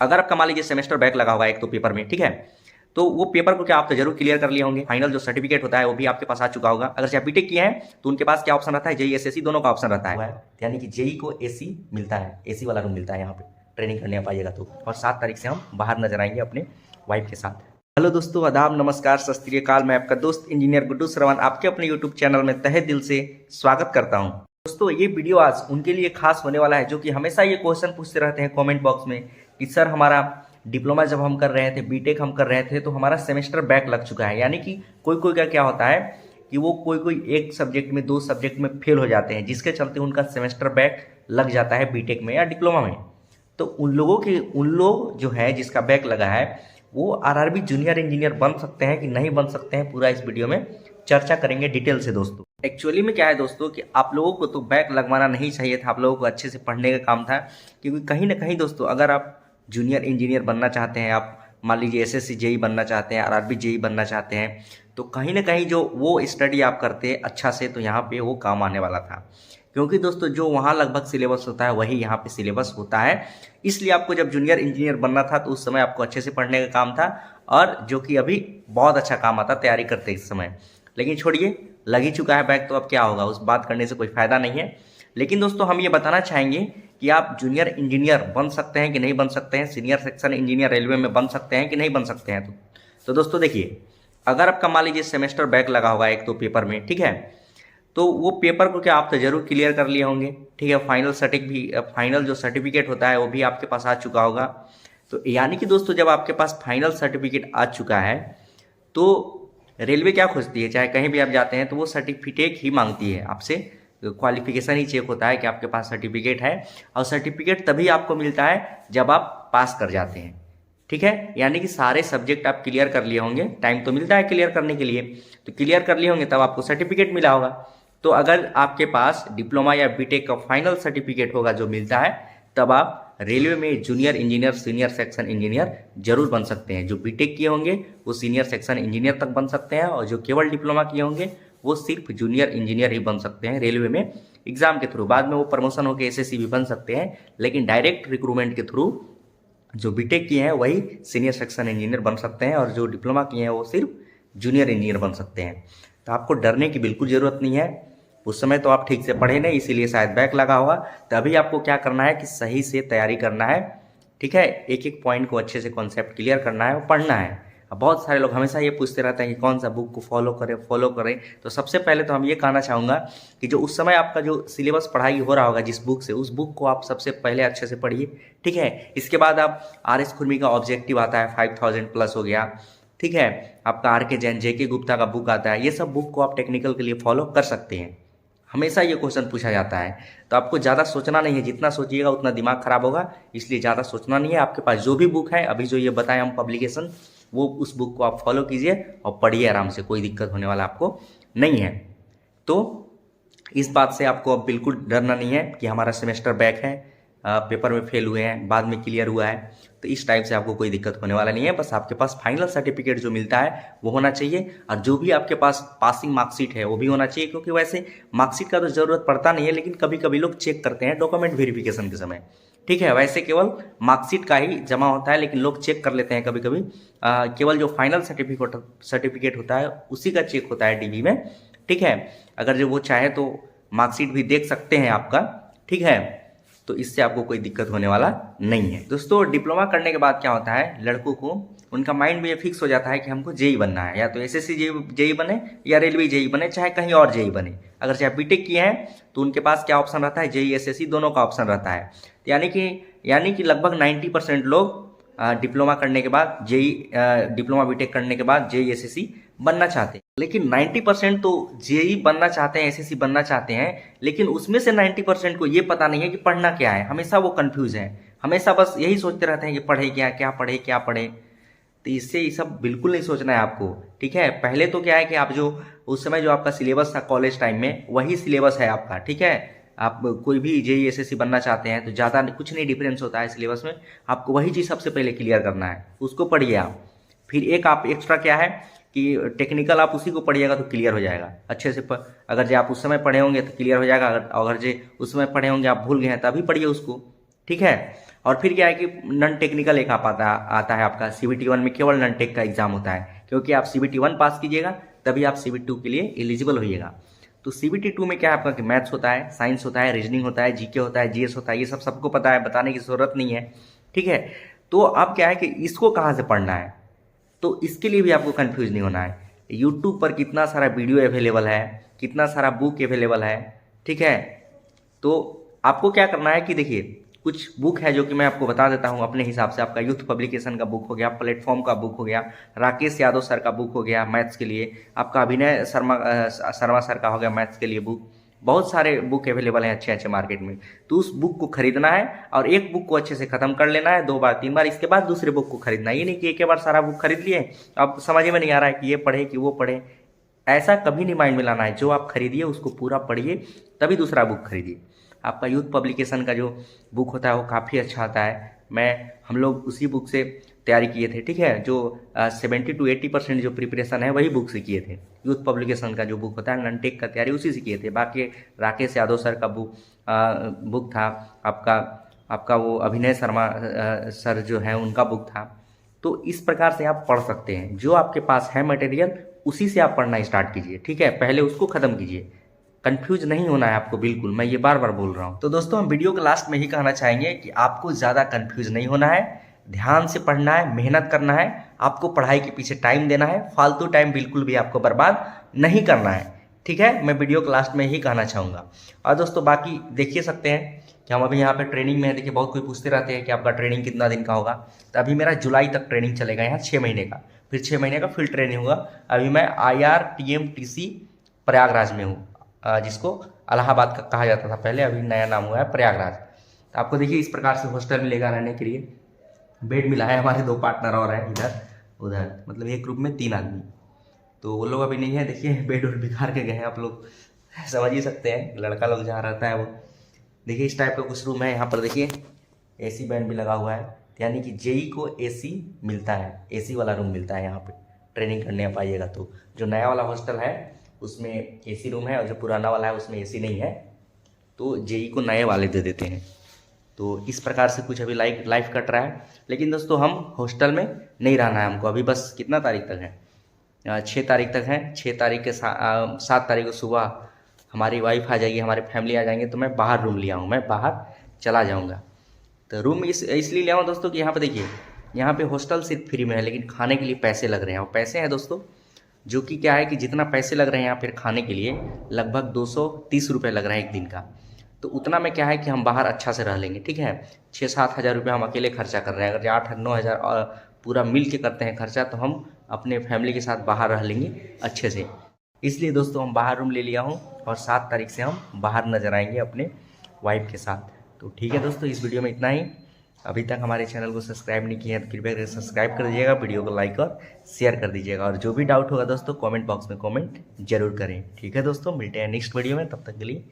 अगर आपका मान लीजिए सेमेस्टर बैक लगा होगा एक तो पेपर में, ठीक है, तो वो पेपर को क्या आप तो जरूर क्लियर कर लिए होंगे। फाइनल जो सर्टिफिकेट होता है वो भी आपके पास आ चुका होगा। अगर चाहे बीटेक किए हैं तो उनके पास क्या ऑप्शन रहता है, जेई एसएससी दोनों का ऑप्शन रहता है, यानी कि जेई को एसी मिलता है, एसी वाला रूम मिलता है यहाँ पे ट्रेनिंग करने पाइएगा तो। और 7 तारीख से हम बाहर नजर आएंगे अपने वाइफ के साथ। हेलो दोस्तों, आदाब, नमस्कार, सत श्री अकाल। मैं आपका दोस्त इंजीनियर गुड्डू श्रवण आपके अपने यूट्यूब चैनल में तहे दिल से स्वागत करता हूं। दोस्तों, ये वीडियो आज उनके लिए खास होने वाला है जो कि हमेशा ये क्वेश्चन पूछते रहते हैं कमेंट बॉक्स में कि सर हमारा डिप्लोमा जब हम कर रहे थे, बीटेक हम कर रहे थे तो हमारा सेमेस्टर बैक लग चुका है। यानी कि कोई कोई का क्या होता है कि वो कोई कोई एक सब्जेक्ट में, 2 सब्जेक्ट में फेल हो जाते हैं, जिसके चलते उनका सेमेस्टर बैक लग जाता है बीटेक में या डिप्लोमा में। तो उन लोग जो है जिसका बैक लगा है वो आरआरबी जूनियर इंजीनियर बन सकते हैं कि नहीं बन सकते हैं, पूरा इस वीडियो में चर्चा करेंगे डिटेल से। दोस्तों, एक्चुअली में क्या है दोस्तों कि आप लोगों को तो बैक लगवाना नहीं चाहिए था, आप लोगों को अच्छे से पढ़ने का काम था। क्योंकि कहीं ना कहीं दोस्तों, अगर आप जूनियर इंजीनियर बनना चाहते हैं, आप मान लीजिए एसएससी जेई बनना चाहते हैं, आरआरबी जेई बनना चाहते हैं, तो कहीं ना कहीं जो वो स्टडी आप करते अच्छा से तो यहाँ पे वो काम आने वाला था। क्योंकि दोस्तों जो वहाँ लगभग सिलेबस होता है वही यहाँ पे सिलेबस होता है। इसलिए आपको जब जूनियर इंजीनियर बनना था तो उस समय आपको अच्छे से पढ़ने का काम था, और जो कि अभी बहुत अच्छा काम आता तैयारी करते इस समय। लेकिन छोड़िए, लग ही चुका है बैक तो अब क्या होगा, उस बात करने से कोई फायदा नहीं है। लेकिन दोस्तों, हम ये बताना चाहेंगे कि आप जूनियर इंजीनियर बन सकते हैं कि नहीं बन सकते हैं, सीनियर सेक्शन इंजीनियर रेलवे में बन सकते हैं कि नहीं बन सकते हैं। तो दोस्तों देखिए, अगर आपका मान लीजिए सेमेस्टर बैक लगा होगा एक तो पेपर में, ठीक है, तो वो पेपर को क्या आप तो जरूर क्लियर कर लिए होंगे, ठीक है। फाइनल जो सर्टिफिकेट होता है वो भी आपके पास आ चुका होगा। तो यानी कि दोस्तों, जब आपके पास फाइनल सर्टिफिकेट आ चुका है तो रेलवे क्या खोजती है, चाहे कहीं भी आप जाते हैं तो वो सर्टिफिकेट ही मांगती है आपसे। क्वालिफिकेशन ही चेक होता है कि आपके पास सर्टिफिकेट है, और सर्टिफिकेट तभी आपको मिलता है जब आप पास कर जाते हैं, ठीक है। यानी कि सारे सब्जेक्ट आप क्लियर कर लिए होंगे, टाइम तो मिलता है क्लियर करने के लिए, तो क्लियर कर लिए होंगे तब आपको सर्टिफिकेट मिला होगा। तो अगर आपके पास डिप्लोमा या बीटेक का फाइनल सर्टिफिकेट होगा जो मिलता है, तब आप रेलवे में junior engineer, senior section engineer जरूर बन सकते हैं। जो बीटेक किए होंगे वो सीनियर सेक्शन इंजीनियर तक बन सकते हैं, और जो केवल डिप्लोमा किए होंगे वो सिर्फ जूनियर इंजीनियर ही बन सकते हैं रेलवे में एग्जाम के थ्रू। बाद में वो प्रमोशन होकर एसएससी भी बन सकते हैं, लेकिन डायरेक्ट रिक्रूटमेंट के थ्रू जो बीटेक किए हैं वही सीनियर सेक्शन इंजीनियर बन सकते हैं, और जो डिप्लोमा किए हैं वो सिर्फ जूनियर इंजीनियर बन सकते हैं। तो आपको डरने की बिल्कुल ज़रूरत नहीं है। उस समय तो आप ठीक से पढ़े नहीं, इसीलिए शायद बैक लगा होगा। तो अभी आपको क्या करना है कि सही से तैयारी करना है, ठीक है। एक एक पॉइंट को अच्छे से कॉन्सेप्ट क्लियर करना है और पढ़ना है। अब बहुत सारे लोग हमेशा ये पूछते रहते हैं कि कौन सा बुक को फॉलो करें। तो सबसे पहले तो हम ये कहना चाहूँगा कि जो उस समय आपका जो सिलेबस पढ़ाई हो रहा होगा जिस बुक से, उस बुक को आप सबसे पहले अच्छे से पढ़िए, ठीक है। इसके बाद आप आर.एस. खुरमी का ऑब्जेक्टिव आता है, 5000 प्लस हो गया, ठीक है। आपका आर.के. जैन, जे.के. गुप्ता का बुक आता है, ये सब बुक को आप टेक्निकल के लिए फॉलो कर सकते हैं। हमेशा ये क्वेश्चन पूछा जाता है, तो आपको ज़्यादा सोचना नहीं है, जितना सोचिएगा उतना दिमाग खराब होगा, इसलिए ज़्यादा सोचना नहीं है। आपके पास जो भी बुक है अभी जो ये बताएं हम पब्लिकेशन, वो उस बुक को आप फॉलो कीजिए और पढ़िए आराम से, कोई दिक्कत होने वाला आपको नहीं है। तो इस बात से आपको अब बिल्कुल डरना नहीं है कि हमारा सेमेस्टर बैक है, पेपर में फेल हुए हैं, बाद में क्लियर हुआ है, तो इस टाइप से आपको कोई दिक्कत होने वाला नहीं है। बस आपके पास फाइनल सर्टिफिकेट जो मिलता है वो होना चाहिए, और जो भी आपके पास पासिंग मार्कशीट है वो भी होना चाहिए। क्योंकि वैसे मार्कशीट का तो ज़रूरत पड़ता नहीं है, लेकिन कभी कभी लोग चेक करते हैं डॉक्यूमेंट वेरिफिकेशन के समय, ठीक है। वैसे केवल मार्कशीट का ही जमा होता है, लेकिन लोग चेक कर लेते हैं कभी कभी। केवल जो फाइनल सर्टिफिकेट होता है उसी का चेक होता है डीबी में, ठीक है। अगर जो वो चाहे तो मार्कशीट भी देख सकते हैं आपका, ठीक है। तो इससे आपको कोई दिक्कत होने वाला नहीं है। दोस्तों, डिप्लोमा करने के बाद क्या होता है, लड़कों को उनका माइंड में ये फिक्स हो जाता है कि हमको जेई बनना है, या तो एसएससी जेई बने या रेलवे जेई बने, चाहे कहीं और जेई बने। अगर चाहे बीटेक किए हैं तो उनके पास क्या ऑप्शन रहता है, जेई एसएससी दोनों का ऑप्शन रहता है। तो यानी कि लगभग 90% लोग डिप्लोमा करने के बाद डिप्लोमा बीटेक करने के बाद जेई एसएससी बनना चाहते हैं। लेकिन 90% तो जेई बनना चाहते हैं, एसएससी बनना चाहते हैं, लेकिन उसमें से 90% को ये पता नहीं है कि पढ़ना क्या है। हमेशा वो कंफ्यूज है, हमेशा बस यही सोचते रहते हैं कि पढ़े क्या पढ़े। तो इससे ये सब बिल्कुल नहीं सोचना है आपको, ठीक है। पहले तो क्या है कि आप जो उस समय जो आपका सिलेबस था कॉलेज टाइम में, वही सिलेबस है आपका, ठीक है। आप कोई भी जेई एसएससी बनना चाहते हैं तो ज़्यादा कुछ नहीं डिफरेंस होता है सिलेबस में, आपको वही चीज़ सबसे पहले क्लियर करना है, उसको पढ़िए आप। फिर एक आप एक्स्ट्रा क्या है कि टेक्निकल आप उसी को पढ़िएगा तो क्लियर हो जाएगा अच्छे से। अगर जो आप उस समय पढ़े होंगे तो क्लियर हो जाएगा, अगर जो उस समय पढ़े होंगे आप भूल गए हैं तभी पढ़िए उसको, ठीक है। और फिर क्या है कि नॉन टेक्निकल एक आता है आपका CBT 1 में केवल नॉन टेक का एग्जाम होता है, क्योंकि आप CBT 1 पास कीजिएगा तभी आप CBT 2 के लिए एलिजिबल होइएगा। तो CBT 2 में क्या है आपका कि मैथ्स होता है, साइंस होता है, रीजनिंग होता है, जीके होता है, जीएस होता है, ये सब सबको पता है, बताने की ज़रूरत नहीं है, ठीक है। तो अब क्या है कि इसको कहाँ से पढ़ना है, तो इसके लिए भी आपको कंफ्यूज नहीं होना है। यूट्यूब पर कितना सारा वीडियो अवेलेबल है, कितना सारा बुक अवेलेबल है, ठीक है। तो आपको क्या करना है कि देखिए कुछ बुक है जो कि मैं आपको बता देता हूँ अपने हिसाब से। आपका यूथ पब्लिकेशन का बुक हो गया, प्लेटफॉर्म का बुक हो गया, राकेश यादव सर का बुक हो गया मैथ्स के लिए, आपका अभिनय शर्मा सर का हो गया मैथ्स के लिए बुक। बहुत सारे बुक अवेलेबल हैं अच्छे अच्छे मार्केट में। तो उस बुक को खरीदना है और एक बुक को अच्छे से खत्म कर लेना है 2 बार 3 बार, इसके बाद दूसरे बुक को खरीदना है। ये नहीं कि एक ही बार सारा बुक खरीद लिए, अब समझ में नहीं आ रहा है कि ये पढ़े कि वो पढ़े, ऐसा कभी नहीं माइंड में लाना है। जो आप खरीदिए उसको पूरा पढ़िए, तभी दूसरा बुक खरीदिए। आपका यूथ पब्लिकेशन का जो बुक होता है वो काफ़ी अच्छा आता है। हम लोग उसी बुक से तैयारी किए थे, ठीक है। जो 70 to 80% जो प्रिपरेशन है वही बुक से किए थे। यूथ पब्लिकेशन का जो बुक होता है नॉन-टेक का तैयारी उसी से किए थे। बाकी राकेश यादव सर का बुक था, आपका वो अभिनय शर्मा सर जो हैं उनका बुक था। तो इस प्रकार से आप पढ़ सकते हैं। जो आपके पास है मटेरियल उसी से आप पढ़ना स्टार्ट कीजिए, ठीक है। पहले उसको ख़त्म कीजिए, कंफ्यूज नहीं होना है आपको बिल्कुल, मैं ये बार बार बोल रहा हूँ। तो दोस्तों हम वीडियो के लास्ट में ही कहना चाहेंगे कि आपको ज़्यादा कंफ्यूज नहीं होना है, ध्यान से पढ़ना है, मेहनत करना है, आपको पढ़ाई के पीछे टाइम देना है, फालतू टाइम बिल्कुल भी आपको बर्बाद नहीं करना है, ठीक है। मैं वीडियो के लास्ट में ही कहना चाहूँगा। और दोस्तों बाकी देखिए सकते हैं कि हम अभी यहाँ पे ट्रेनिंग में हैं। देखिए बहुत कोई पूछते रहते हैं कि आपका ट्रेनिंग कितना दिन का होगा, तो अभी मेरा जुलाई तक ट्रेनिंग चलेगा यहाँ 6 महीने का, फिर 6 महीने का फील्ड ट्रेनिंग होगा। अभी मैं IRTMTC प्रयागराज में हूँ, जिसको इलाहाबाद का कहा जाता था पहले, अभी नया नाम हुआ है प्रयागराज। तो आपको देखिए इस प्रकार से हॉस्टल मिलेगा रहने के लिए, बेड मिला है, हमारे 2 पार्टनर और हैं इधर उधर, मतलब एक ग्रुप में 3 आदमी। तो वो लोग अभी नहीं है, देखिए बेड और बिखार के गए हैं, आप लोग समझ ही सकते हैं लड़का लोग जहाँ रहता है वो। देखिए इस टाइप का कुछ रूम है। यहाँ पर देखिए AC बैंड भी लगा हुआ है, यानी कि JEE को AC मिलता है, AC वाला रूम मिलता है यहाँ पे ट्रेनिंग करने आप आइएगा। तो जो नया वाला हॉस्टल है उसमें AC रूम है, और जो पुराना वाला है उसमें AC नहीं है, तो JEE को नए वाले दे देते हैं। तो इस प्रकार से कुछ अभी लाइफ कट रहा है। लेकिन दोस्तों हम हॉस्टल में नहीं रहना है हमको। अभी बस कितना तारीख तक है, 6 तारीख तक है। 6 तारीख के 7 तारीख को सुबह हमारी वाइफ आ जाएगी, हमारे फैमिली आ जाएंगे, तो मैं बाहर रूम लिया हूँ, मैं बाहर चला जाऊँगा। तो रूम इसलिए लिया हूँ दोस्तों कि यहाँ पे देखिए, यहाँ पे हॉस्टल सिर्फ फ्री में है, लेकिन खाने के लिए पैसे लग रहे हैं। और पैसे हैं दोस्तों जो कि क्या है कि जितना पैसे लग रहे हैं यहाँ फिर खाने के लिए लगभग 230 रुपये लग रहा है एक दिन का। तो उतना में क्या है कि हम बाहर अच्छा से रह लेंगे, ठीक है। 6-7 हज़ार रुपये हम अकेले खर्चा कर रहे हैं, अगर 8-9 हज़ार पूरा मिल के करते हैं खर्चा, तो हम अपने फैमिली के साथ बाहर रह लेंगे अच्छे से। इसलिए दोस्तों हम बाहर रूम ले लिया हूँ, और 7 तारीख से हम बाहर नज़र आएंगे अपने वाइफ के साथ। तो ठीक है दोस्तों, इस वीडियो में इतना ही। अभी तक हमारे चैनल को सब्सक्राइब नहीं किया है तो कृपया करके सब्सक्राइब कर दीजिएगा, वीडियो को लाइक और शेयर कर दीजिएगा, और जो भी डाउट होगा दोस्तों कमेंट बॉक्स में कमेंट जरूर करें, ठीक है दोस्तों। मिलते हैं नेक्स्ट वीडियो में, तब तक के लिए